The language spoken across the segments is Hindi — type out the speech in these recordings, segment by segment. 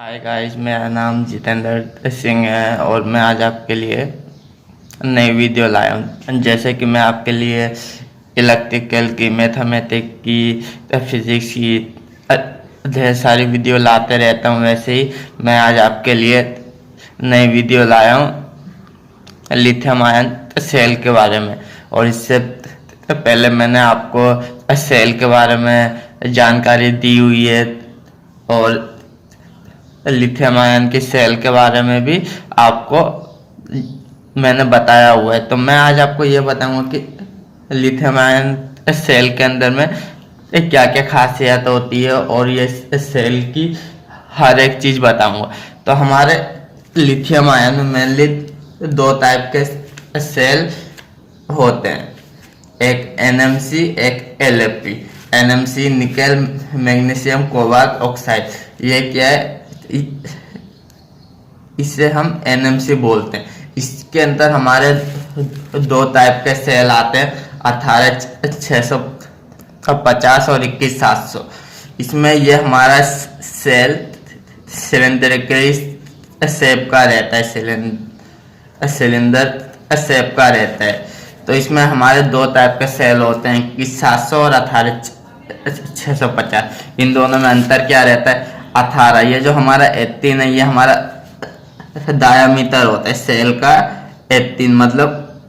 हाय गाइस, मेरा नाम जितेंद्र सिंह है और मैं आज आपके लिए नई वीडियो लाया हूँ। जैसे कि मैं आपके लिए इलेक्ट्रिकल की, मैथमेटिक्स की, फिजिक्स की ढेर सारी वीडियो लाते रहता हूँ, वैसे ही मैं आज आपके लिए नई वीडियो लाया हूँ लिथियम आयन सेल के बारे में। और इससे पहले मैंने आपको सेल के बारे में जानकारी दी हुई है और लिथियम आयन की सेल के बारे में भी आपको मैंने बताया हुआ है। तो मैं आज आपको ये बताऊंगा कि लिथियम आयन सेल के अंदर में क्या क्या खासियत होती है और ये सेल की हर एक चीज बताऊंगा। तो हमारे लिथियम आयन में मेनली दो टाइप के सेल होते हैं, एक एनएमसी, एक LFP. NMC nickel magnesium cobalt oxide, ये क्या है, इसे हम एनएमसी बोलते हैं। इसके अंदर हमारे दो टाइप के सेल आते हैं, 18650 और 21700। इसमें ये हमारा सेल सिलेंडरिकली शेप का रहता है, सिलेंडर शेप का रहता है। तो इसमें हमारे दो टाइप के सेल होते हैं, 21700 और 18650। इन दोनों में अंतर क्या रहता है? 18, ये जो हमारा 18 है, ये हमारा डायामीटर होता है सेल का। 18 मतलब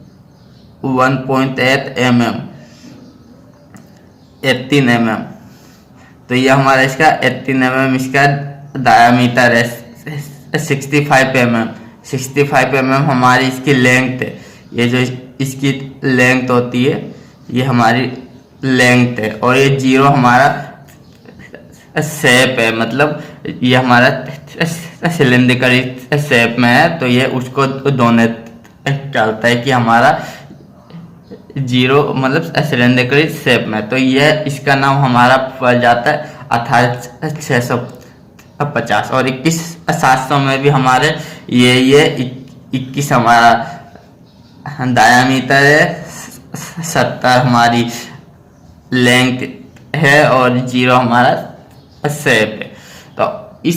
1.8 mm, 18 mm। तो ये हमारा इसका 18 mm इसका डायामीटर है। 65 mm, 65 mm हमारी इसकी लेंथ है। ये जो इसकी लेंथ होती है, ये हमारी लेंथ है। और ये 0 हमारा शेप है, मतलब ये हमारा सिलेंडरिकल शेप में है, तो ये उसको दोनों चलता है कि हमारा 0 मतलब सिलेंडरिकल शेप में। तो ये इसका नाम हमारा पड़ जाता है 18650। और 21700 में भी हमारे ये 21 हमारा डायामीटर है, 70 हमारी लेंथ है और 0 हमारा शेप है। तो इस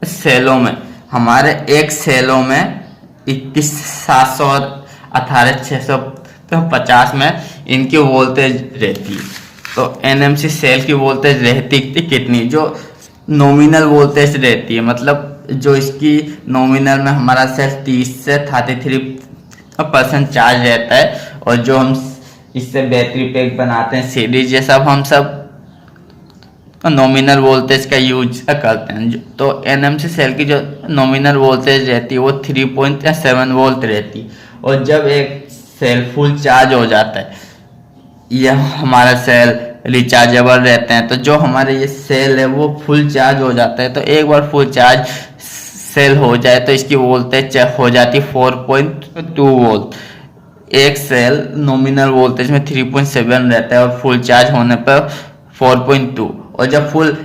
सेलों में हमारे एक सेलों में 21700 और 18650 में इनकी वोल्टेज रहती है। तो एनएमसी सेल की वोल्टेज रहती कितनी? जो नॉमिनल वोल्टेज रहती है, मतलब जो इसकी नॉमिनल में हमारा सेल 30 से 33% चार्ज रहता है। और जो हम इससे बैटरी पैक बनाते हैं सीरीज, ये सब हम सब नॉमिनल वोल्टेज का यूज करते हैं। तो एनएमसी सेल की जो नॉमिनल वोल्टेज रहती है वो 3.7 वोल्ट रहती है। और जब एक सेल फुल चार्ज हो जाता है, यह हमारा सेल रिचार्जेबल रहते हैं। तो जो हमारे ये सेल है वो फुल चार्ज हो जाता है। तो एक बार फुल चार्ज सेल हो जाए तो इसकी वोल्टेज हो जाती है 4.2 वोल्ट। एक सेल नॉमिनल वोल्टेज में 3.7 रहता है और फुल चार्ज होने पर 4.2। और जब फुल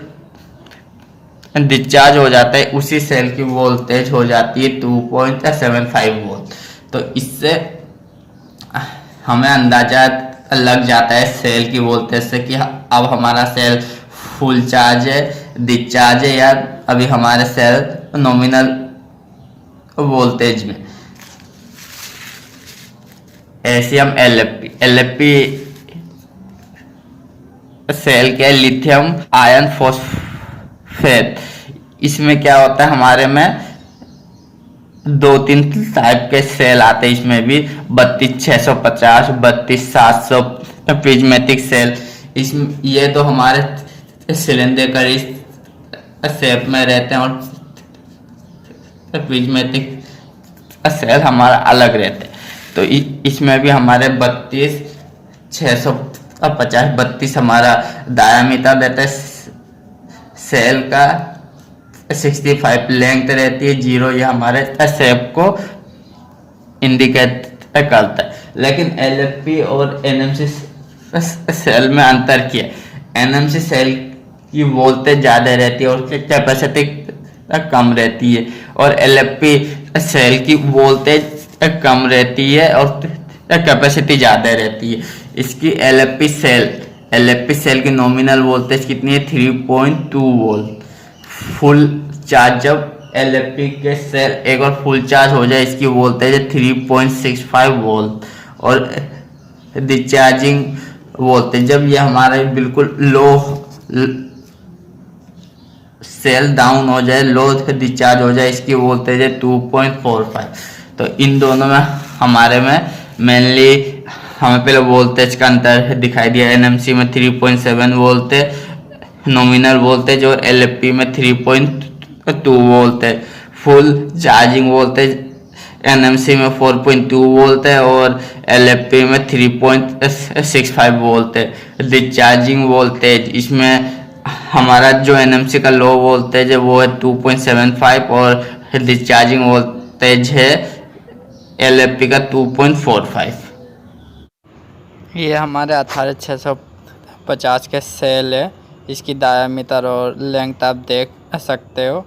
डिस्चार्ज हो जाता है, उसी सेल की वोल्टेज हो जाती है 2.75 वोल्ट। तो इससे हमें अंदाजा लग जाता है सेल की वोल्टेज से कि अब हमारा सेल फुल चार्ज है, डिस्चार्ज है, या अभी हमारे सेल नॉमिनल वोल्टेज में। ऐसे हम एलएफपी सेल के लिथियम आयन फॉस्फेट, इसमें क्या होता है, हमारे में 2-3 टाइप के सेल आते हैं। इसमें भी 32650, 32700 प्रिज्मेटिक सेल। इसमें ये तो हमारे सिलेंडरिकल शेप में रहते हैं और प्रिज्मेटिक सेल हमारा अलग रहते हैं। तो इसमें भी हमारे 32 हमारा डायामीटर रहता है सेल का, 65 लेंथ रहती है, 0 ये हमारे शेप को इंडिकेट करता है। लेकिन एलएफपी और एनएमसी सेल में अंतर किया। एनएमसी सेल की वोल्टेज ज़्यादा रहती है और कैपेसिटी कम रहती है, और एलएफपी सेल की वोल्टेज कम रहती है और कैपेसिटी ज़्यादा रहती है। इसकी एलएफपी सेल की नॉमिनल वोल्टेज कितनी है? 3.2 वोल्ट। फुल चार्ज जब LFP के सेल एक बार फुल चार्ज हो जाए, इसकी वोल्टेज है 3.65 वोल्ट। और डिस्चार्जिंग वोल्टेज जब ये हमारे बिल्कुल लो सेल डाउन हो जाए, लो डिस्चार्ज हो जाए, इसकी वोल्टेज है 2.45। तो इन दोनों में हमारे में मेनली हमें पहले वोल्टेज का अंतर दिखाई दिया। NMC में 3.7 वोल्ट है नॉमिनल वोल्टेज और LFP में 3.2 वोल्ट है। फुल चार्जिंग वोल्टेज NMC में 4.2 वोल्ट है और LFP में 3.65 वोल्ट है। डिस्चार्जिंग वोल्टेज इसमें हमारा जो NMC का लो वोल्टेज है वो है 2.75 और डिस्चार्जिंग वोल्टेज है LFP का 2.45। ये हमारे 18650 के सेल है। इसकी डायामीटर और लेंथ आप देख सकते हो।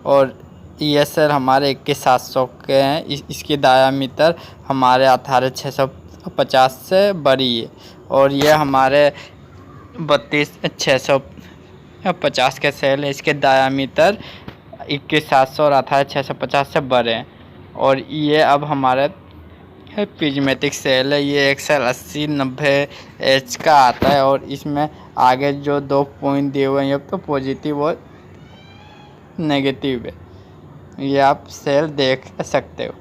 और ये सेल हमारे 21700 के हैं। इसकी डायामीटर हमारे 18650 से बड़ी है। और ये हमारे 32650 के सेल है। इसके डायामीटर 21700 और 18650 से बड़े हैं। और ये अब हमारे प्रिज्मेटिक सेल है। ये एक सेल 80-90 H का आता है और इसमें आगे जो 2 पॉइंट दिए हुए हैं, ये तो पॉजिटिव और नेगेटिव है। ये आप सेल देख सकते हो।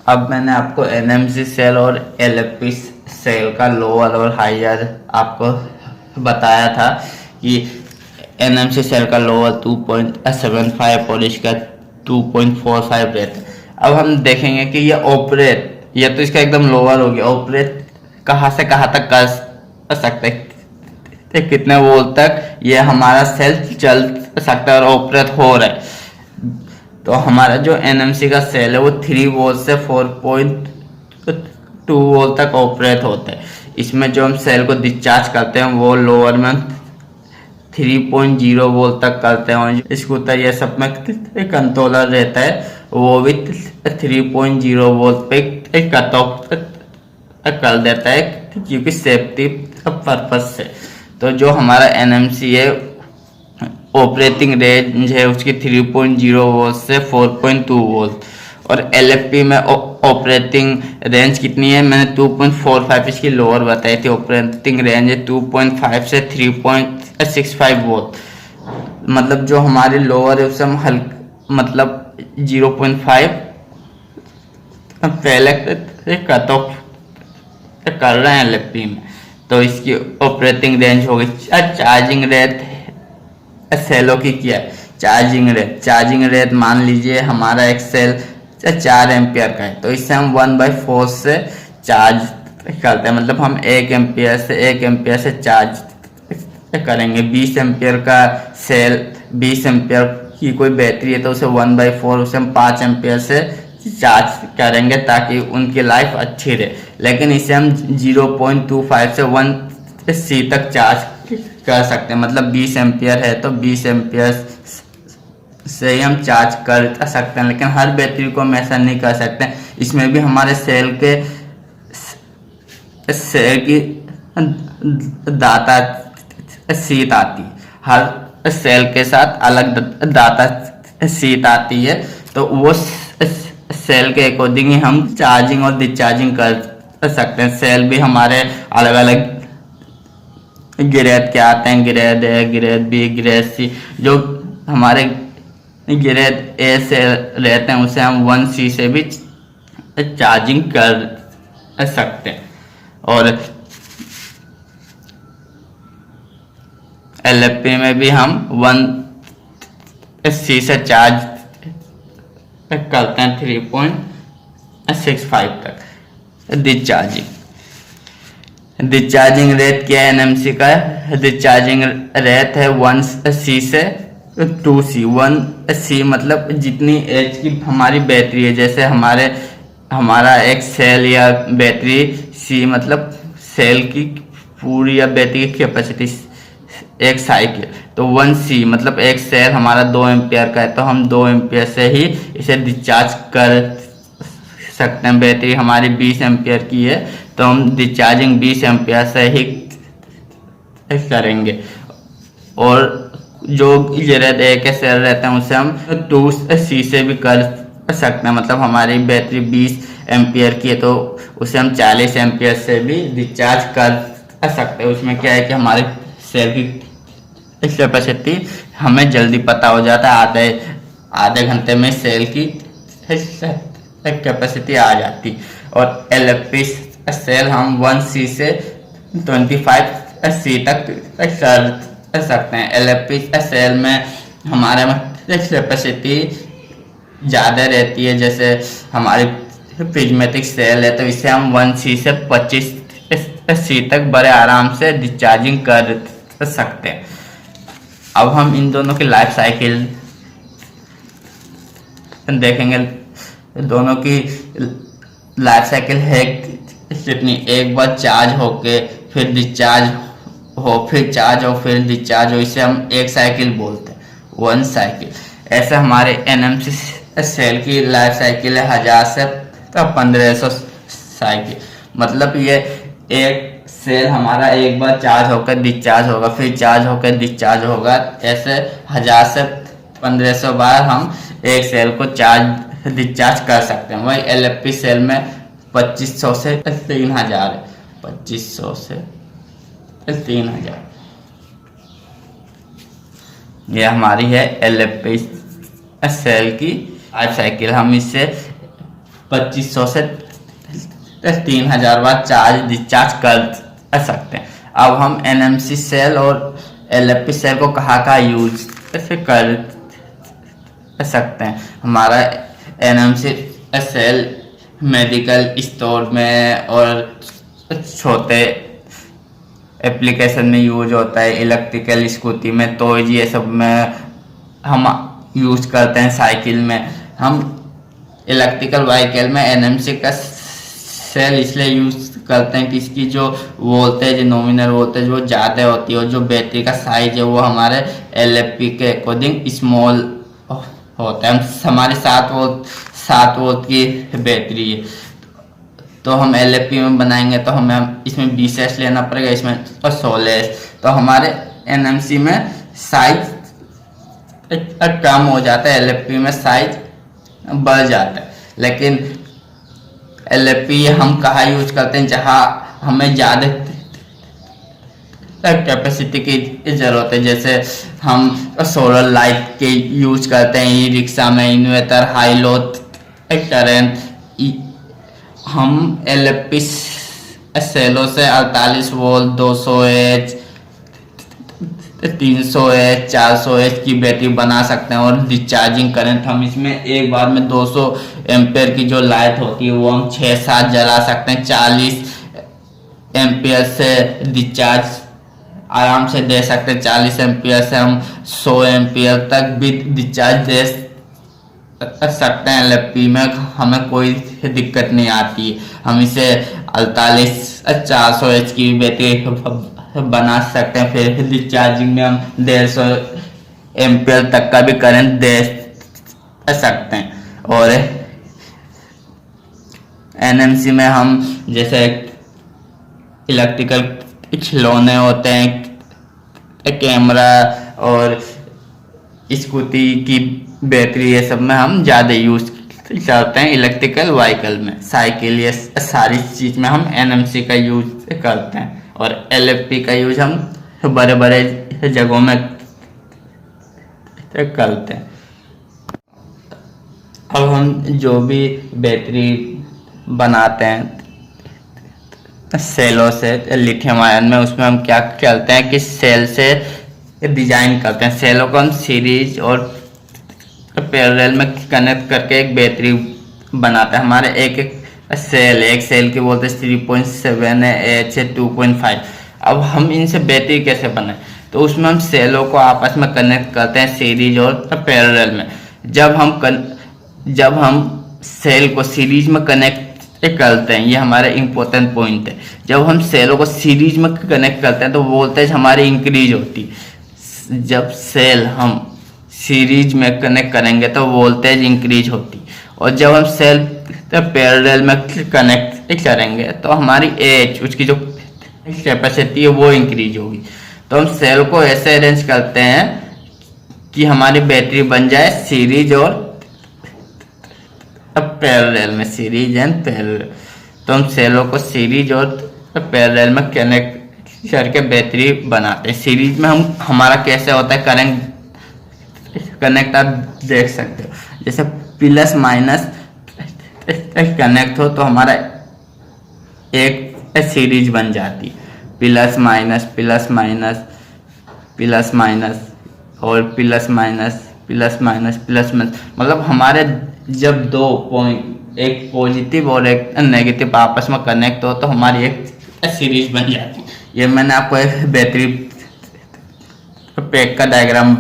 अब मैंने आपको NMC सेल और LFP सेल का लोअर और हायर आपको बताया था कि NMC सेल का लोअर 2.75 और इसका 2.45 रहता है। अब हम देखेंगे कि ये तो इसका एकदम लोअर हो गया। ऑपरेट कहाँ से कहाँ तक कर सकते हैं, कितने वोल्ट तक ये हमारा सेल चल सकता है और ऑपरेट हो रहा है। तो हमारा जो NMC का सेल है वो 3 वोल्ट से 4.2 वोल्ट तक ऑपरेट होता है। इसमें जो हम सेल को डिस्चार्ज करते हैं वो लोअर में 3.0 वोल्ट तक करते हैं। स्कूटर ये सब में कंट्रोलर रहता है वो भी 3.0 वोल्ट पे कट ऑफ कर देता है क्योंकि सेफ्टी पर्पज से। तो जो हमारा NMC है ऑपरेटिंग रेंज है उसकी 3.0 वोल्ट से 4.2 वोल्ट। और LFP में ऑपरेटिंग रेंज कितनी है, मैंने 2.45 इसकी लोअर बताई थी। ऑपरेटिंग रेंज है 2.5 से 3.65 वोल्ट। मतलब जो हमारी लोअर है उससे हम मतलब 0.5 पहले कट ऑफ कर रहे हैं LFP में। तो इसकी ऑपरेटिंग रेंज हो गई। चार्जिंग रेट सेलों की क्या है, चार्जिंग रेट मान लीजिए हमारा एक सेल 4 एम्पियर का है, तो इससे हम 1/4 से चार्ज करते हैं। मतलब हम 1 एम्पियर से चार्ज करेंगे। 20 एम्पियर का सेल, 20 एम्पियर की कोई बैटरी है तो उसे 1/4 उसे हम 5 एम्पियर से चार्ज करेंगे ताकि उनकी लाइफ अच्छी रहे। लेकिन इसे हम 0.25 से 1C तक चार्ज कर सकते हैं। मतलब 20 एम्पियर है तो 20 एम्पियर से ही हम चार्ज कर सकते हैं। लेकिन हर बैटरी को हम ऐसा नहीं कर सकते। इसमें भी हमारे सेल की डाटा शीट आती है। हर सेल के साथ अलग डाटा शीट आती है। तो वो सेल के अकॉर्डिंग ही हम चार्जिंग और डिस्चार्जिंग कर सकते हैं। सेल भी हमारे अलग अलग ग्रेड के आते हैं, grade A, grade B, grade C। जो हमारे ग्रेड A से रहते हैं उसे हम 1C से भी चार्जिंग कर सकते हैं। और LFP में भी हम 1C से चार्ज करते हैं 3.65 तक डिस्चार्जिंग रेट क्या है NMC का। डिस्चार्जिंग रेट है 1C से 2C। 1C मतलब जितनी एच की हमारी बैटरी है, जैसे हमारा एक सेल या बैटरी, C मतलब सेल की पूरी या बैटरी की कैपेसिटी एक साइकिल। तो 1C मतलब एक सेल हमारा 2 एम्पियर का है तो हम 2 एम्पियर से ही इसे डिस्चार्ज कर सकते हैं। बैटरी हमारी 20 एम्पियर की है तो हम डिस्चार्जिंग 20 एम्पियर से ही करेंगे। और जो ज़रूरत ए के सेल रहते हैं उसे हम 2C से भी कर सकते हैं। मतलब हमारी बैटरी 20 एम्पियर की है तो उसे हम 40 एम्पियर से भी रिचार्ज कर सकते हैं। उसमें क्या है कि हमारे सेल की कैपेसिटी हमें जल्दी पता हो जाता है, आधे घंटे में सेल की कैपेसिटी आ जाती। और LFP सेल हम 1C से 25C तक कर सकते हैं। LFP सेल में हमारे में कैपेसिटी ज़्यादा रहती है। जैसे हमारी प्रिज्मेटिक सेल है तो इसे हम 1C से 25C तक बड़े आराम से डिस्चार्जिंग कर सकते हैं। अब हम इन दोनों की लाइफ साइकिल देखेंगे। दोनों की लाइफ साइकिल है कितनी, एक बार चार्ज होके फिर डिस्चार्ज हो, फिर चार्ज हो, फिर डिस्चार्ज हो, इसे हम एक साइकिल बोलते हैं, 1 साइकिल। ऐसे हमारे NMC सेल की लाइफ साइकिल है 1000 से 1500 साइकिल। मतलब ये एक सेल हमारा एक बार चार्ज होकर डिस्चार्ज होगा, फिर चार्ज होकर डिस्चार्ज होगा। ऐसे 1000 से 1500 बार हम एक सेल को चार्ज डिस्चार्ज कर सकते हैं। वही LFP सेल में 2500 से 3000 है, 2500 से 3000। ये हमारी है LFP सेल की लाइफ साइकिल। हम इससे 2500 से 3000 बार चार्ज डिस्चार्ज कर सकते हैं। अब हम NMC सेल और LFP सेल को कहाँ यूज कर सकते हैं। हमारा NMC सेल मेडिकल स्टोर में और छोटे एप्लीकेशन में यूज होता है, इलेक्ट्रिकल स्कूटी में, तो ये सब में हम यूज करते हैं। साइकिल में हम इलेक्ट्रिकल व्हीकल में NMC का सेल इसलिए यूज करते हैं कि इसकी जो वोल्टेज, नॉमिनल वोल्टेज वो ज़्यादा होती है और जो बैटरी का साइज है वो हमारे LFP के अकॉर्डिंग स्मॉल होता है। हमारी 7 वोल्ट की बैटरी है तो हम LFP में बनाएंगे तो हमें इसमें 20S लेना पड़ेगा, इसमें 16S। तो हमारे NMC में साइज कम हो जाता है, LFP में साइज बढ़ जाता है। लेकिन LFP हम कहाँ यूज करते हैं, जहाँ हमें ज़्यादा कैपेसिटी की ज़रूरत है। जैसे हम सोलर लाइट के यूज करते हैं, ई रिक्शा में, इन्वर्टर, हाई लोड करेंट। हम LFP सेलों से 48 वोल्ट, 200H, 300H, 400H की बैटरी बना सकते हैं। और डिस्चार्जिंग करंट हम इसमें एक बार में 200 एम्पेयर की जो लाइट होती है वो हम 6-7 जला सकते हैं। 40 एम्पेयर से डिस्चार्ज आराम से दे सकते हैं। 40 एम्पेयर से हम 100 एम्पेयर तक भी डिस्चार्ज दे सकते हैं। LFP में हमें कोई दिक्कत नहीं आती। हम इसे 48 400H की बैटरी बना सकते हैं। फिर डिस्चार्जिंग में हम 150 एम्पेयर तक का भी करंट दे सकते हैं। और NMC में हम जैसे इलेक्ट्रिकल खिलौने होते हैं, कैमरा और स्कूटी की बैटरी, ये सब में हम ज़्यादा यूज करते हैं। इलेक्ट्रिकल व्हीकल में, साइकिल, ये सारी चीज़ में हम NMC का यूज करते हैं। और LFP का यूज हम बड़े बड़े जगहों में करते हैं। अब हम जो भी बैटरी बनाते हैं सेलों से, लिथियम आयन में, उसमें हम क्या करते हैं कि सेल से डिजाइन करते हैं। सेलों को हम सीरीज और पैरेलल में कनेक्ट करके एक बैटरी बनाते हैं। हमारे एक सेल की बोलते हैं 3.7 है, H 2.5। अब हम इनसे बैटरी कैसे बनाए, तो उसमें हम सेलों को आपस में कनेक्ट करते हैं सीरीज और पैरेलल में। जब हम सेल को सीरीज में कनेक्ट करते हैं, ये हमारा इम्पोर्टेंट पॉइंट है। जब हम सेलों को सीरीज में कनेक्ट करते हैं तो वोल्टेज हमारी इंक्रीज होती है। जब सेल हम सीरीज में कनेक्ट करेंगे तो वोल्टेज इंक्रीज होती, और जब हम सेल पैरेलल में कनेक्ट करेंगे तो हमारी एच, उसकी जो कैपेसिटी है वो इंक्रीज होगी। तो हम सेल को ऐसे अरेंज करते हैं कि हमारी बैटरी बन जाए सीरीज और पैरेलल में, सीरीज एंड पैरेलल। तो हम सेलों को सीरीज और पैरेलल में कनेक्ट करके बैटरी बनाते हैं। सीरीज में हम हमारा कैसे होता है कनेक्ट आप देख सकते हो, जैसे प्लस माइनस कनेक्ट हो तो हमारा एक सीरीज बन जाती है, plus minus plus minus plus minus और plus minus plus minus plus minus, मतलब हमारे जब दो पॉइंट एक पॉजिटिव और एक नेगेटिव आपस में कनेक्ट हो तो हमारी एक सीरीज बन जाती है। ये मैंने आपको एक बैटरी पैक का डायग्राम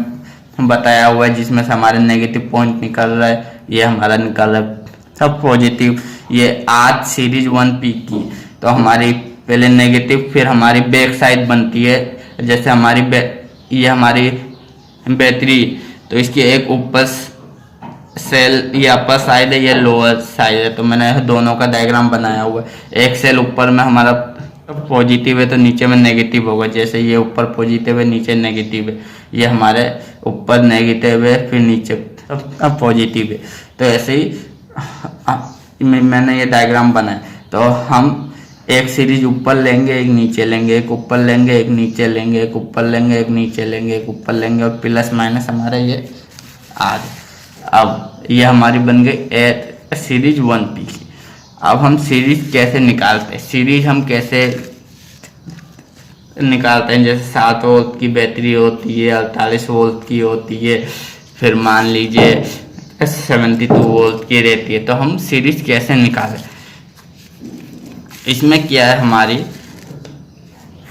बताया हुआ है जिसमें से हमारे नेगेटिव पॉइंट निकल रहा है, ये हमारा निकल रहा है सब पॉजिटिव। ये आज सीरीज 1P की, तो हमारी पहले नेगेटिव फिर हमारी बैक साइड बनती है, जैसे हमारी ये हमारी बैटरी, तो इसकी एक ऊपर सेल ये अपर साइड है, ये लोअर साइड है, तो मैंने दोनों का डायग्राम बनाया हुआ है। एक सेल ऊपर में हमारा पॉजिटिव है तो नीचे में नेगेटिव होगा, जैसे ये ऊपर पॉजिटिव है नीचे नेगेटिव है, ये हमारे ऊपर नेगेटिव है फिर नीचे पॉजिटिव है। तो ऐसे ही मैंने ये डायग्राम बनाया। तो हम एक सीरीज ऊपर लेंगे एक नीचे लेंगे, एक ऊपर लेंगे एक नीचे लेंगे, एक ऊपर लेंगे एक नीचे लेंगे, एक ऊपर लेंगे, और प्लस माइनस हमारा ये आज। अब ये हमारी बन गई सीरीज 1P की। अब हम सीरीज कैसे निकालते हैं, सीरीज हम कैसे निकालते हैं, जैसे 7 वोल्ट की बैटरी होती है, 48 वोल्ट की होती है, फिर मान लीजिए 72 वोल्ट की रहती है। तो हम सीरीज कैसे निकालें, इसमें क्या है, हमारी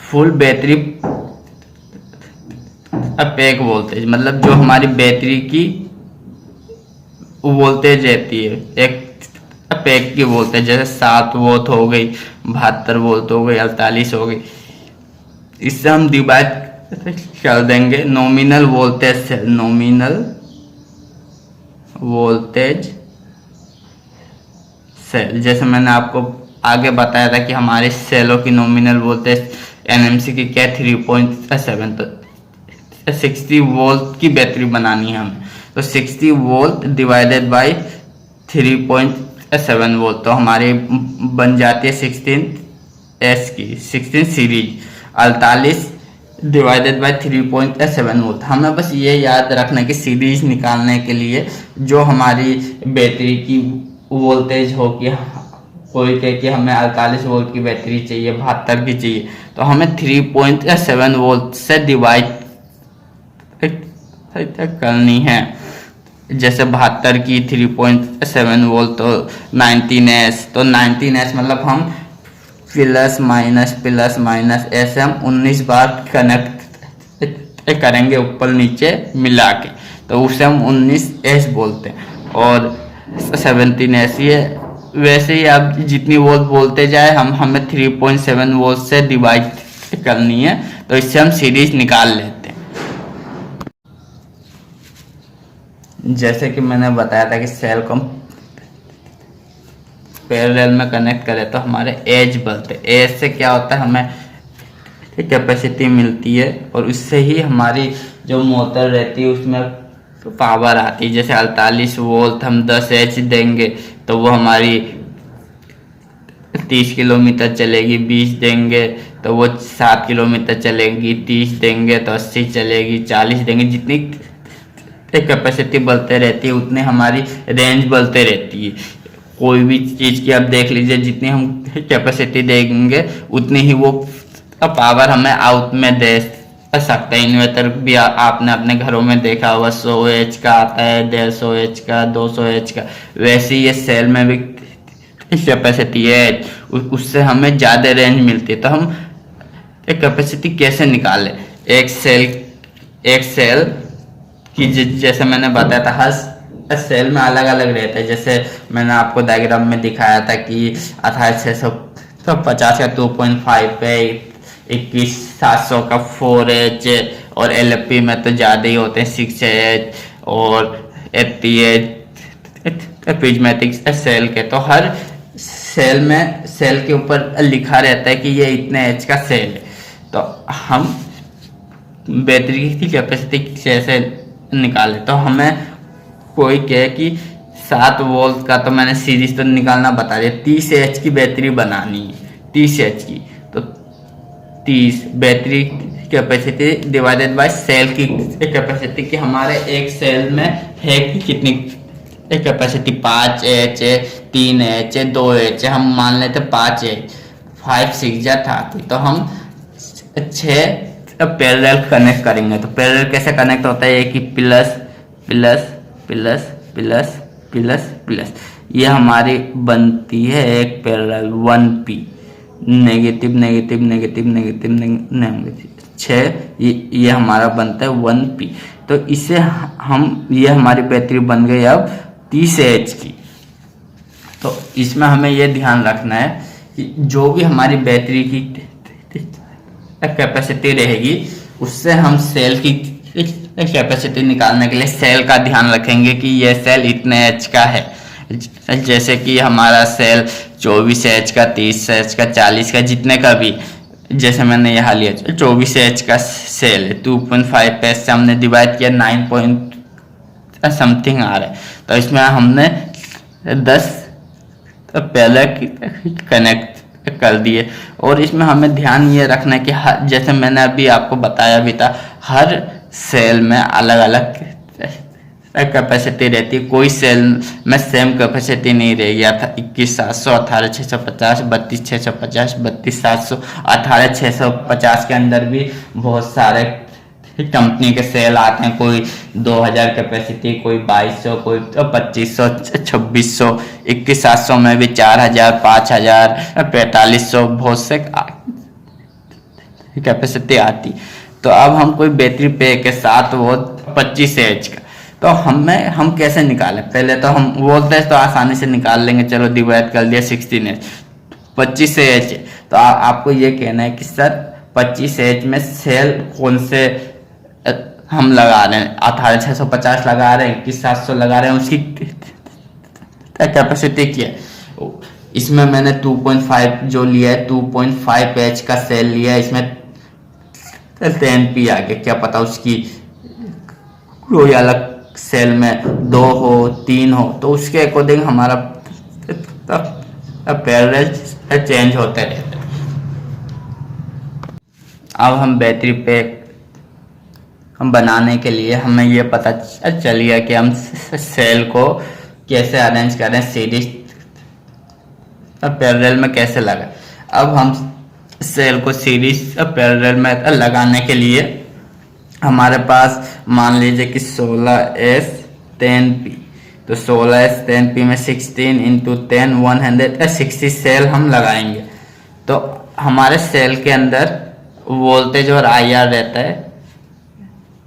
फुल बैटरी पैक वोल्टेज, मतलब जो हमारी बैटरी की वोल्टेज रहती है एक पैक की वोल्टेज, जैसे 7 वोल्ट हो गई, 72 वोल्ट हो गई, 48 हो गई, इससे हम डिवाइड कर देंगे नॉमिनल वोल्टेज से। नॉमिनल वोल्टेज सेल, जैसे मैंने आपको आगे बताया था कि हमारे सेलों की नॉमिनल वोल्टेज एनएमसी की क्या 3.7, तो 60 वोल्ट की बैटरी बनानी है हमें, तो 60 वोल्ट डिवाइडेड बाय 3.7 वोल्ट, तो हमारी बन जाती है 16S की 16 सीरीज, 48 डिवाइडेड बाय 3.7 वोल्ट। हमें बस ये याद रखना कि सीरीज निकालने के लिए जो हमारी बैटरी की वोल्टेज हो, कि कोई कहे कि हमें 48 वोल्ट की बैटरी चाहिए, 72 की चाहिए, तो हमें 3.7 वोल्ट से डिवाइड करनी है। जैसे 72 की 3.7 वोल्ट तो 19S, तो 19S मतलब हम प्लस माइनस ऐसे हम 19 बार कनेक्ट करेंगे ऊपर नीचे मिला के, तो उसे हम 19S बोलते हैं। और 17S ये वैसे ही आप जितनी वोल्ट बोलते जाए हमें 3.7 वोल्ट से डिवाइड करनी है, तो इससे हम सीरीज निकाल लेते हैं। जैसे कि मैंने बताया था कि सेल को हम पैरेलल में कनेक्ट करें तो हमारे एज बढ़ते, एज से क्या होता है, हमें कैपेसिटी मिलती है, और उससे ही हमारी जो मोटर रहती है उसमें पावर आती है। जैसे 48 वोल्ट हम 10H देंगे तो वो हमारी 30 किलोमीटर चलेगी, 20 देंगे तो वो 7 किलोमीटर चलेगी, 30 देंगे तो 80 चलेगी, 40 देंगे, जितनी कैपेसिटी बढ़ते रहती है उतनी हमारी रेंज बढ़ते रहती है। कोई भी चीज़ की आप देख लीजिए, जितनी हम कैपेसिटी देंगे उतनी ही वो पावर हमें आउट में दे सकता है। इन्वर्टर भी आपने अपने घरों में देखा होगा, 100H का आता है, 150H का, 200H का, वैसे ये सेल में भी कैपेसिटी है, उससे हमें ज़्यादा रेंज मिलती है। तो हम एक कैपेसिटी कैसे निकालें, एक सेल की जैसे मैंने बताया था हर सेल में अलग अलग रहता है। जैसे मैंने आपको डायग्राम में दिखाया था कि 28650 का 2.5 है, 21700 का 4H, और LFP में तो ज़्यादा ही होते हैं 6H और 80H प्रिज्मेटिक सेल के। तो हर सेल के ऊपर लिखा रहता है कि ये इतने H का सेल है। तो हम बैटरी की कैपेसिटी कैसे निकाले। तो हमें कोई कहे कि 7 वोल्ट का, तो मैंने सीरीज तो निकालना बता दिया। 30 एच की बैटरी बनानी है, 30 एच की, तो 30 battery capacity divided by cell की कैपेसिटी, कि हमारे एक सेल में है कि कितनी कैपेसिटी, 5 एच है, 3 एच है, 2 एच है, हम मान लेते 5 एच, 5 6 जा 30, तो हम 6 पैरेलल कनेक्ट करेंगे। तो पैरेलल कैसे कनेक्ट होता है, कि plus plus plus plus plus plus, ये हमारी बनती है एक parallel 1p, negative negative negative negative negative 6, ये हमारा बनता है 1p। तो इसे हम, ये हमारी बैटरी बन गई अब 30 एच की। तो इसमें हमें यह ध्यान रखना है कि जो भी हमारी बैटरी की कैपेसिटी रहेगी, उससे हम सेल की कैपेसिटी निकालने के लिए सेल का ध्यान रखेंगे कि यह सेल इतने एच का है। जैसे कि हमारा सेल 24 एच का, 30 एच का, 40 का, जितने का भी, जैसे मैंने यहाँ लिया 24 एच का सेल है, 2.5 एच से हमने डिवाइड किया, 9 पॉइंट समथिंग आ रहा है। तो इसमें हमने 10 पहले कनेक्ट कर दिए। और इसमें हमें ध्यान ये रखना है कि जैसे मैंने अभी आपको बताया भी था, हर सेल में अलग अलग कैपेसिटी रहती है, कोई सेल में सेम कैपेसिटी नहीं रहेगी। 21,700, 18,650, 32,650, 32,700, 18,650 के अंदर भी बहुत सारे कंपनी के सेल आते हैं, कोई 2000 कैपेसिटी, कोई 2200, कोई 2500, 2600, 21,700 में भी 4000, 5000, 4500 बहुत से कैपेसिटी आती। तो अब हम कोई बैटरी पे के साथ वो 25 एच का, तो हम कैसे निकालें? पहले तो हम वोल्टेज तो आसानी से निकाल लेंगे, चलो डिवाइड कर दिया 16 एच, 25 एच। तो आपको ये कहना है कि सर 25 एच में सेल कौन से हम लगा रहे हैं, 18,650 लगा रहे हैं, 21,700 लगा रहे हैं, उसकी कैपेसिटी क्या है। इसमें मैंने 2.5 जो लिया है, 2.5 एच का सेल लिया है, इसमें 10p आ गया, क्या पता उसकी कोई अलग सेल में 2 हो, 3 हो, तो उसके अकॉर्डिंग हमारा पैरेलल चेंज होते रहते। अब हम बैटरी पैक हम बनाने के लिए हमें ये पता चल गया कि हम सेल को कैसे अरेंज करें, सीरीज पैरेलल में कैसे लगाएं। अब हम सेल को सीरीज पैरेलल में लगाने के लिए हमारे पास मान लीजिए कि 16s10p, तो 16s10p में 16 × 10 160 सेल हम लगाएंगे। तो हमारे सेल के अंदर वोल्टेज और IR रहता है,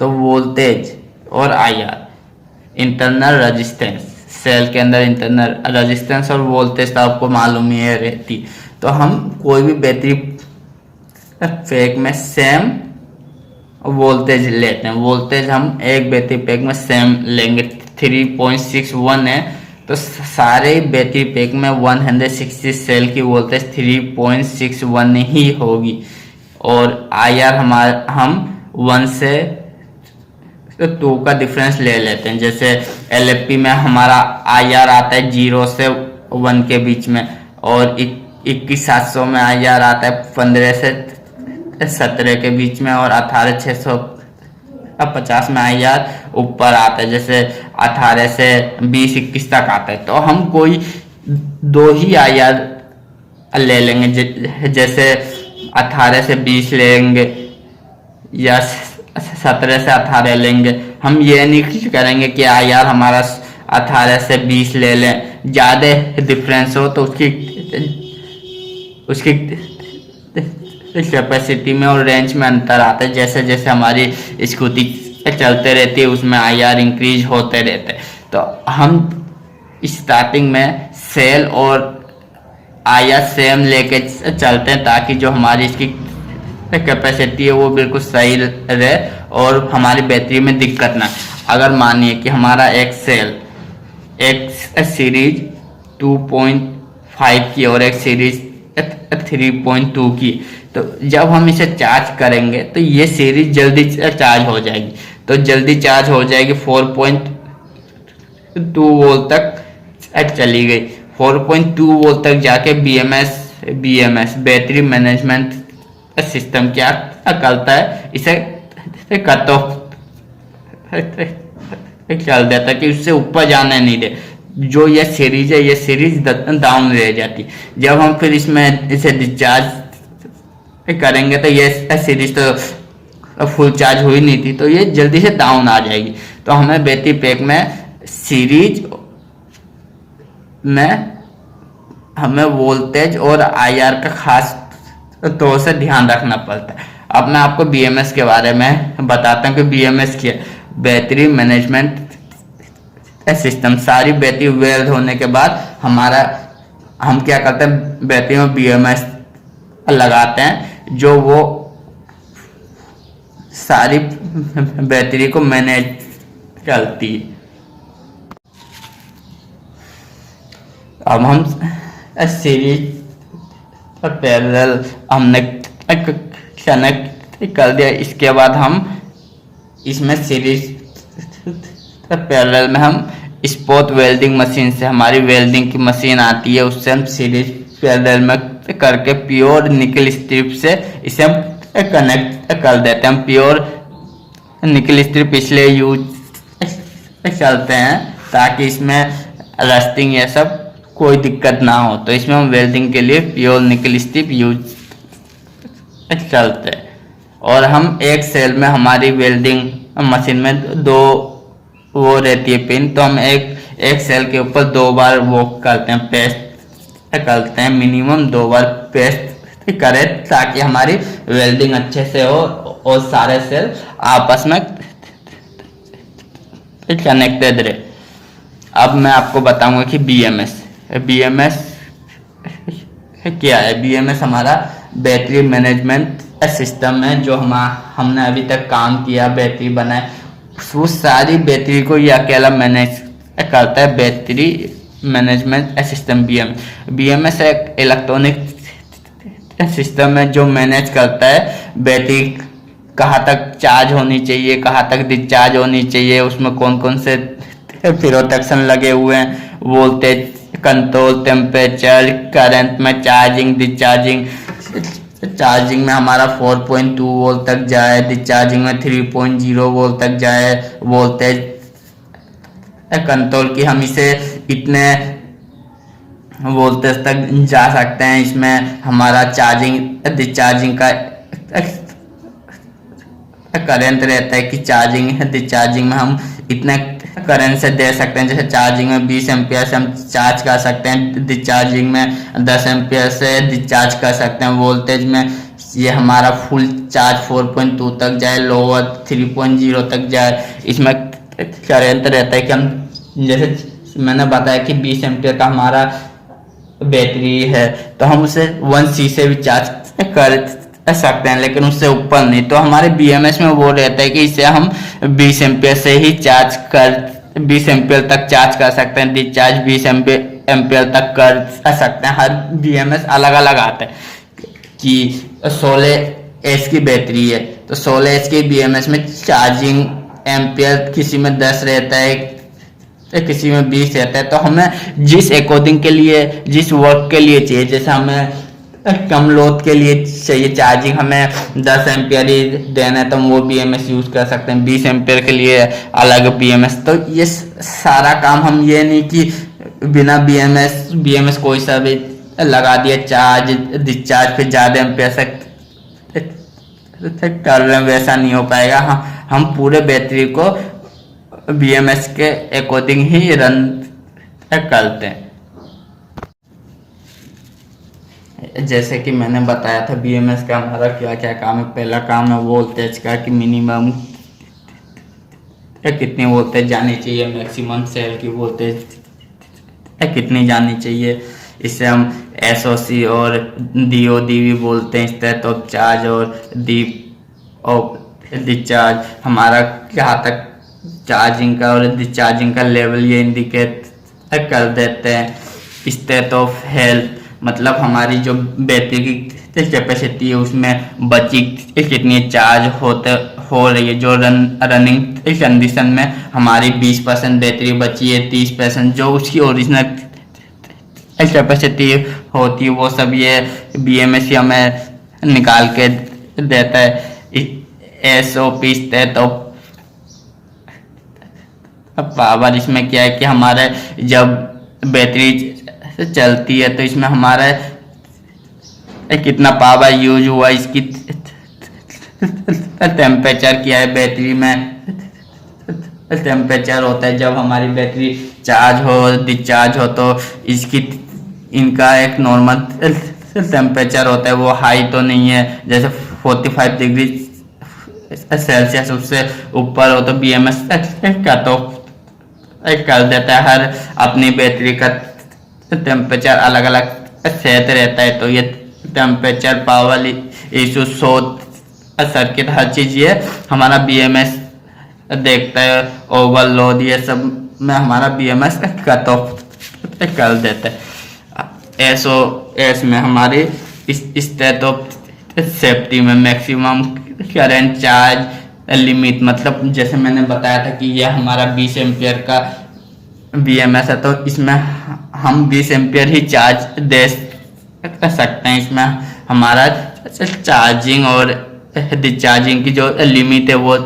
तो वोल्टेज और IR इंटरनल रेजिस्टेंस, सेल के अंदर इंटरनल रेजिस्टेंस और वोल्टेज तो आपको मालूम ही है रहती। तो हम कोई भी बैटरी पैक में सेम वोल्टेज लेते हैं, वोल्टेज हम एक बैटरी पैक में सेम लेंगे, 3.61 है, तो सारे बैटरी पैक में 160 सेल की वोल्टेज 3.61 ही होगी। और IR हमारा हम 1 से 2 का डिफरेंस ले लेते हैं। जैसे LFP में हमारा IR आता है 0 से 1 के बीच में, और 21,700 में IR आता है 15 से 17 के बीच में, और 18,650 में IR ऊपर आता है, जैसे 18 से 20-21 तक आता है। तो हम कोई 2 ही IR ले लेंगे, जैसे 18 से 20 लेंगे या 17 से 18 लेंगे। हम ये नहीं करेंगे कि IR हमारा 18 से 20 ले लें, ज़्यादा डिफरेंस हो तो उसकी कैपेसिटी में और रेंज में अंतर आता है। जैसे जैसे हमारी स्कूटी चलते रहती है, उसमें IR इंक्रीज होते रहते हैं। तो हम स्टार्टिंग में सेल और IR सेम लेके चलते हैं, ताकि जो हमारी इसकी कैपेसिटी है वो बिल्कुल सही रहे और हमारी बैटरी में दिक्कत ना। अगर मानिए कि हमारा एक सेल, एक सीरीज 2.5 की और एक सीरीज 3.2 की, तो जब हम इसे चार्ज करेंगे तो ये सीरीज जल्दी चार्ज हो जाएगी। तो जल्दी चार्ज हो जाएगी। 4.2 वोल्ट तक चली गई। 4.2 वोल्ट तक जाके BMS बैटरी मैनेजमेंट सिस्टम क्या करता है, इसे कट ऑफ चल देता है कि उससे ऊपर जाने नहीं दे। जो ये सीरीज है, ये सीरीज डाउन रह जाती। जब हम फिर इसमें इसे डिस्चार्ज करेंगे तो ये सीरीज तो फुल चार्ज हुई नहीं थी, तो ये जल्दी से डाउन आ जाएगी। तो हमें बैटरी पैक में सीरीज में हमें वोल्टेज और IR का खास तौर से ध्यान रखना पड़ता है। अब मैं आपको BMS के बारे में बताता हूँ कि BMS क्या है। Battery management system. सारी बैटरी वेल्ड होने के बाद हम क्या करते हैं, बैटरी में BMS लगाते हैं, जो वो सारी बैटरी को मैनेज करती है। अब हम सीरीज पैरेलल हमने कनेक्ट कर दिया। इसके बाद हम इसमें सीरीज पैरेलल में हम स्पॉट वेल्डिंग मशीन से, हमारी वेल्डिंग की मशीन आती है, उससे हम सीरीज पैरेलल में करके प्योर निकल स्ट्रिप से इसे हम कनेक्ट कर देते हैं। हम प्योर निकल स्ट्रिप इसलिए यूज चलते हैं ताकि इसमें रस्टिंग ये सब कोई दिक्कत ना हो, तो इसमें हम वेल्डिंग के लिए प्योर निकल स्ट्रिप यूज चलते हैं। और हम एक सेल में, हमारी वेल्डिंग मशीन में 2 वो रहती है पिन, तो हम एक सेल के ऊपर 2 बार वो करते हैं, पेस्ट करते हैं। मिनिमम 2 बार पेस्ट करें ताकि हमारी वेल्डिंग अच्छे से हो और सारे सेल आपस में कनेक्टेड रहे। अब मैं आपको बताऊंगा कि BMS क्या है। BMS हमारा बैटरी मैनेजमेंट सिस्टम है, जो हमने अभी तक काम किया, बैटरी बनाए, वो सारी बैटरी को ये अकेला मैनेज करता है। बैटरी मैनेजमेंट सिस्टम BMS एक इलेक्ट्रॉनिक सिस्टम है जो मैनेज करता है बैटरी कहाँ तक चार्ज होनी चाहिए, कहाँ तक डिस्चार्ज होनी चाहिए, उसमें कौन कौन से प्रोटेक्शन लगे हुए हैं, वोल्टेज कंट्रोल, टेम्परेचर, करंट में चार्जिंग, डिस्चार्जिंग। चार्जिंग में हमारा 4.2 वोल्ट तक जाए, डिस्चार्जिंग में 3.0 वोल्ट तक जाए। वोल्टेज कंट्रोल की हम इसे इतने वोल्टेज तक जा सकते हैं। इसमें हमारा चार्जिंग डिस्चार्जिंग का करंट रहता है कि चार्जिंग डिस्चार्जिंग में हम इतने करंट से दे सकते हैं। जैसे चार्जिंग में 20 एम्पियर से हम चार्ज कर सकते हैं, डिस्चार्जिंग में 10 एम्पियर से डिस्चार्ज कर सकते हैं। वोल्टेज में ये हमारा फुल चार्ज 4.2 तक जाए, लोअर 3.0 तक जाए। इसमें करंट रहता है कि हम, जैसे मैंने बताया कि 20 एम्पियर का हमारा बैटरी है, तो हम उसे 1C से भी चार्ज कर सकते हैं, लेकिन उससे ऊपर नहीं। तो हमारे BMS में वो रहता है कि इसे हम 20 एम्पियर से ही 20 एम्पियर तक चार्ज कर सकते हैं, डिस्चार्ज 20 एम्पियर तक कर सकते हैं। हर BMS अलग अलग आता है कि 16H की बैटरी है तो 16H की BMS में चार्जिंग एम्पियर किसी में 10 रहता है, किसी में 20 रहता है। तो हमें जिस अकॉर्डिंग के लिए, जिस वर्क के लिए चाहिए, जैसे हमें कम लोड के लिए चाहिए चार्जिंग, हमें 10 एम्पियर ही देना है तो हम वो BMS यूज कर सकते हैं। 20 एम्पियर के लिए अलग BMS। तो ये सारा काम हम ये नहीं कि बिना BMS कोई सा भी लगा दिया, चार्ज डिस्चार्ज फिर ज़्यादा एम्पियर से कर रहे हैं, वैसा नहीं हो पाएगा। हम पूरे बैटरी को BMS के अकॉर्डिंग ही रन करते हैं। जैसे कि मैंने बताया था BMS का हमारा क्या क्या काम है। पहला काम है वोल्टेज का, कि मिनिमम कितनी वोल्टेज जानी चाहिए, मैक्सिमम सेल की वोल्टेज कितनी जानी चाहिए। इससे हम SOC और DOD भी बोलते हैं, स्टेट ऑफ चार्ज और डिस्चार्ज। हमारा कहाँ तक चार्जिंग का और डिस्चार्जिंग का लेवल ये इंडिकेट कर देते हैं। स्टेट ऑफ हेल्थ मतलब हमारी जो बैटरी की कैपेसिटी है उसमें बची कितनी चार्ज हो रही है, जो रनिंग कंडीशन में हमारी 20% बैटरी बची है, 30% जो उसकी ओरिजिनल कैपेसिटी होती है वो सब ये BMS ही हमें निकाल के देता है। SOP तो पावर इसमें क्या है कि हमारे जब बैटरी चलती है तो इसमें हमारा कितना पावर यूज हुआ, इसकी टेम्परेचर क्या है, बैटरी में टेम्परेचर होता है जब हमारी बैटरी चार्ज हो डिस्चार्ज हो तो इनका एक नॉर्मल टेम्परेचर होता है, वो हाई तो नहीं है, जैसे 45 डिग्री सेल्सियस उससे ऊपर हो तो BMS का तो कर देता है। हर अपनी बैटरी का टेम्परेचर अलग अलग सेट रहता है, तो ये temperature power issue short circuit हर चीज़ ये हमारा BMS देखता है। ओवरलोड ये सब में हमारा BMS कट ऑफ कर देता है। SOS में हमारी स्टेट ऑफ सेफ्टी में मैक्सिमम करंट चार्ज लिमिट, मतलब जैसे मैंने बताया था कि यह हमारा 20 एम्पियर का BMS है, तो इसमें हम 20 एम्पियर ही चार्ज दे सकते हैं। इसमें हमारा चार्जिंग और डिस्चार्जिंग की जो लिमिट है वो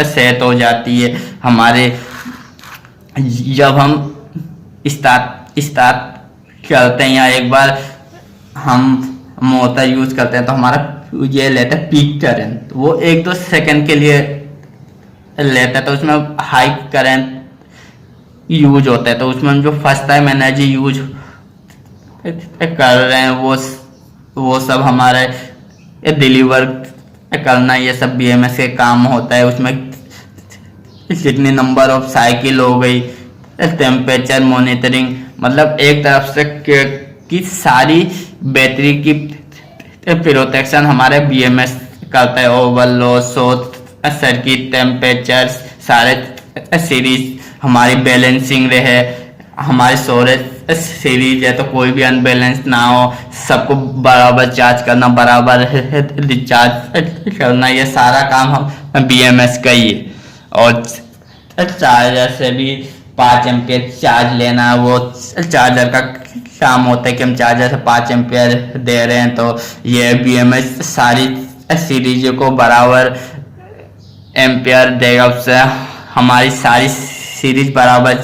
सेट हो जाती है। हमारे जब हम स्टार्ट करते हैं या एक बार हम मोटर यूज करते हैं तो हमारा ये लेता है पीक करंट, वो 1-2 सेकंड के लिए लेता है, तो उसमें हाई करंट यूज होता है। तो उसमें हम जो फर्स्ट टाइम एनर्जी यूज कर रहे हैं वो सब हमारे डिलीवर करना, ये सब BMS के काम होता है। उसमें कितनी नंबर ऑफ साइकिल हो गई, टेम्परेचर मॉनिटरिंग, मतलब एक तरफ से कि सारी बैटरी की प्रोटेक्शन हमारे BMS करता है। ओवरलोड शॉर्ट सर्किट टेम्परेचर सारे सीरीज हमारी बैलेंसिंग रहे, हमारे स्टोरेज सीरीज है तो कोई भी अनबैलेंस ना हो, सबको बराबर चार्ज करना, बराबर डिस्चार्ज करना, ये सारा काम हम BMS का ही है। और चार्जर से भी 5 एम्पियर चार्ज लेना, वो चार्जर का काम होता है कि हम चार्जर से 5 एम्पियर दे रहे हैं, तो ये BMS सारी सीरीज को बराबर एम्पियर देगा, उससे हमारी सारी सीरीज बराबर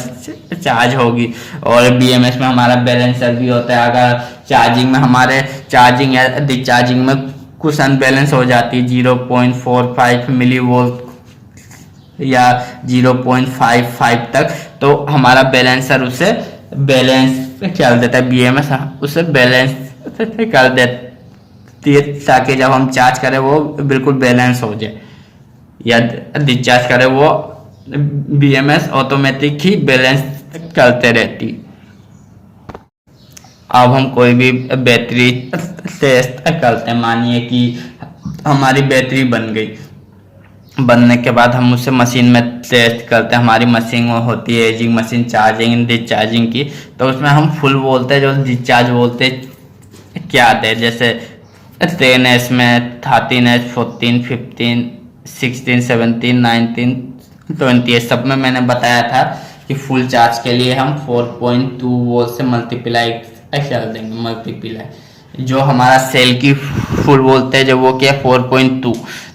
चार्ज होगी। और BMS में हमारा बैलेंसर भी होता है, अगर चार्जिंग में हमारे चार्जिंग या डिस्चार्जिंग में कुछ अनबैलेंस हो जाती है 0.45 मिली वोल्ट या 0.55 तक, तो हमारा बैलेंसर उसे बैलेंस कर देता है। BMS उसे बैलेंस कर देती है ताकि जब हम चार्ज करें वो बिल्कुल बैलेंस हो जाए, या डिस्चार्ज करें वो BMS ऑटोमेटिक ही बैलेंस करते रहती। अब हम कोई भी बैटरी टेस्ट करते हैं, मानिए कि हमारी बैटरी बन गई, बनने के बाद हम उसे मशीन में टेस्ट करते हैं। हमारी मशीन होती है एजिंग मशीन, चार्जिंग डिस्चार्जिंग की, तो उसमें हम फुल वोल्टेज और डिस्चार्ज वोल्टेज क्या आते हैं, जैसे 10S में 13S 14 15 16 17 19 20 सब में मैंने बताया था कि फुल चार्ज के लिए हम 4.2 वोल्ट से मल्टीप्लाई कर देंगे। मल्टीप्लाई जो हमारा सेल की फुल वोल्टेज है वो क्या 4.2,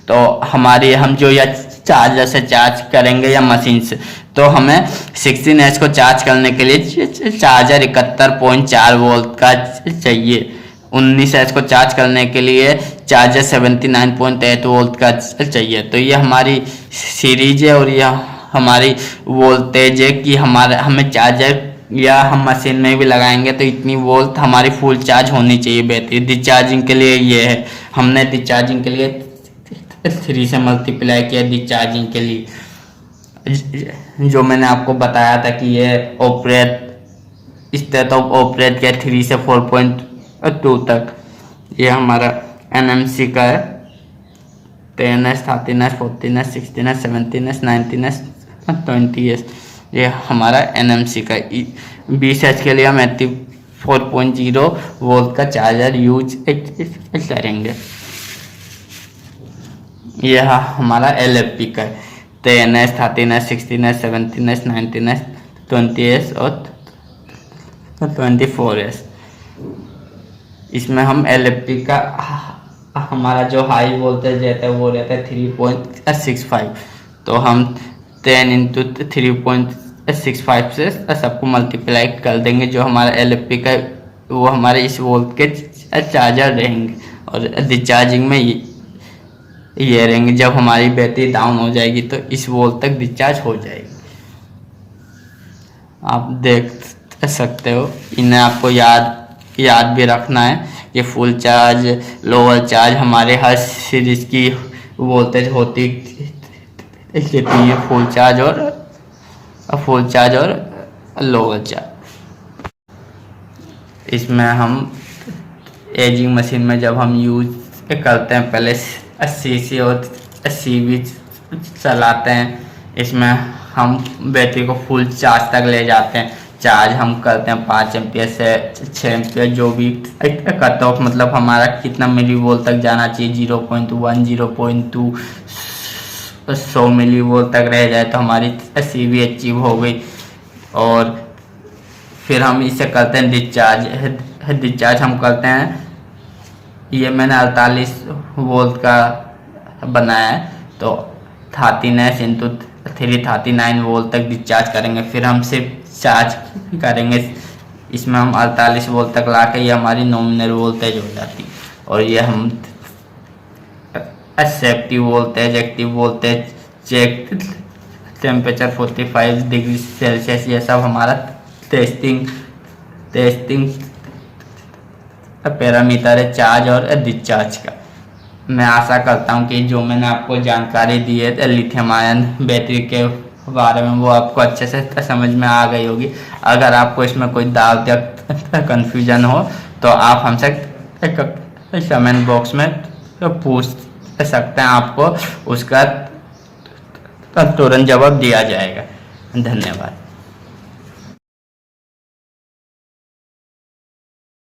तो हमारी हम जो या चार्जर से चार्ज करेंगे या मशीन से, तो हमें 16H को चार्ज करने के लिए चार्जर 71.4 वोल्ट का चाहिए। 19H को चार्ज करने के लिए चार्जर 79.8 वोल्ट का चाहिए। तो ये हमारी सीरीज है और यह हमारी वोल्टेज है कि हमें चार्जर या हम मशीन में भी लगाएंगे तो इतनी वोल्ट हमारी फुल चार्ज होनी चाहिए बैटरी। डिस्चार्जिंग के लिए ये है, हमने डिस्चार्जिंग के लिए 3 से मल्टीप्लाई किया डिस्चार्जिंग के लिए। जो मैंने आपको बताया था कि ये ऑपरेट स्टेट ऑफ ऑपरेट के 3 से 4.2 तक, ये हमारा NMC का है। 10S 13S 14S 16S 17S 19S 20S, ये हमारा NMC का। 20H के लिए हम 84.0 वोल्ट का चार्जर यूज करेंगे। ये हमारा LFP का है। 10S, 13S, 16S, 17S, 19S, 20S और 24S। इसमें हम LFP का हमारा जो हाई वोल्टेज रहता है वो रहता है 3.65। तो हम 10 इंटू 3.65 से सबको मल्टीप्लाई कर देंगे। जो हमारा LFP का वो हमारे इस वोल्ट के चार्जर रहेंगे और डिस्चार्जिंग में ये रहेंगे। जब हमारी बैटरी डाउन हो जाएगी तो इस वोल्ट तक डिस्चार्ज हो जाएगी। आप देख सकते हो। इन्हें आपको याद भी रखना है कि फुल चार्ज, लोअर चार्ज हमारे हर सीरीज की वोल्टेज होती है, फुल चार्ज और लोअर चार्ज। इसमें हम एजिंग मशीन में जब हम यूज करते हैं पहले CC और CV चलाते हैं। इसमें हम बैटरी को फुल चार्ज तक ले जाते हैं। चार्ज हम करते हैं 5 एम्पियर से 6 एम्पियर, जो भी कट ऑफ मतलब हमारा कितना मिली वोल्ट तक जाना चाहिए, 0.1, 0.2, 100 मिली वोल्ट तक रह जाए तो हमारी CV अचीव हो गई। और फिर हम इसे करते हैं डिस्चार्ज हम करते हैं। ये मैंने 48 वोल्ट का बनाया है, तो 13S इंटू 339 वोल्ट तक डिस्चार्ज करेंगे। फिर हम सिर्फ चार्ज करेंगे। इसमें हम 48 वोल्ट तक ला के ये हमारी नॉमिनल वोल्टेज हो जाती। और ये हम safety voltage, active voltage, check temperature 45 degree Celsius, ये सब हमारा टेस्टिंग पैरामीटर है चार्ज और डिस्चार्ज का। मैं आशा करता हूं कि जो मैंने आपको जानकारी दी है लिथियम आयन बैटरी के बारे में वो आपको अच्छे से समझ में आ गई होगी। अगर आपको इसमें कोई डाउट या कन्फ्यूजन हो तो आप हमसे कमेंट बॉक्स में पूछ सकते हैं। आपको उसका तुरंत जवाब दिया जाएगा। धन्यवाद।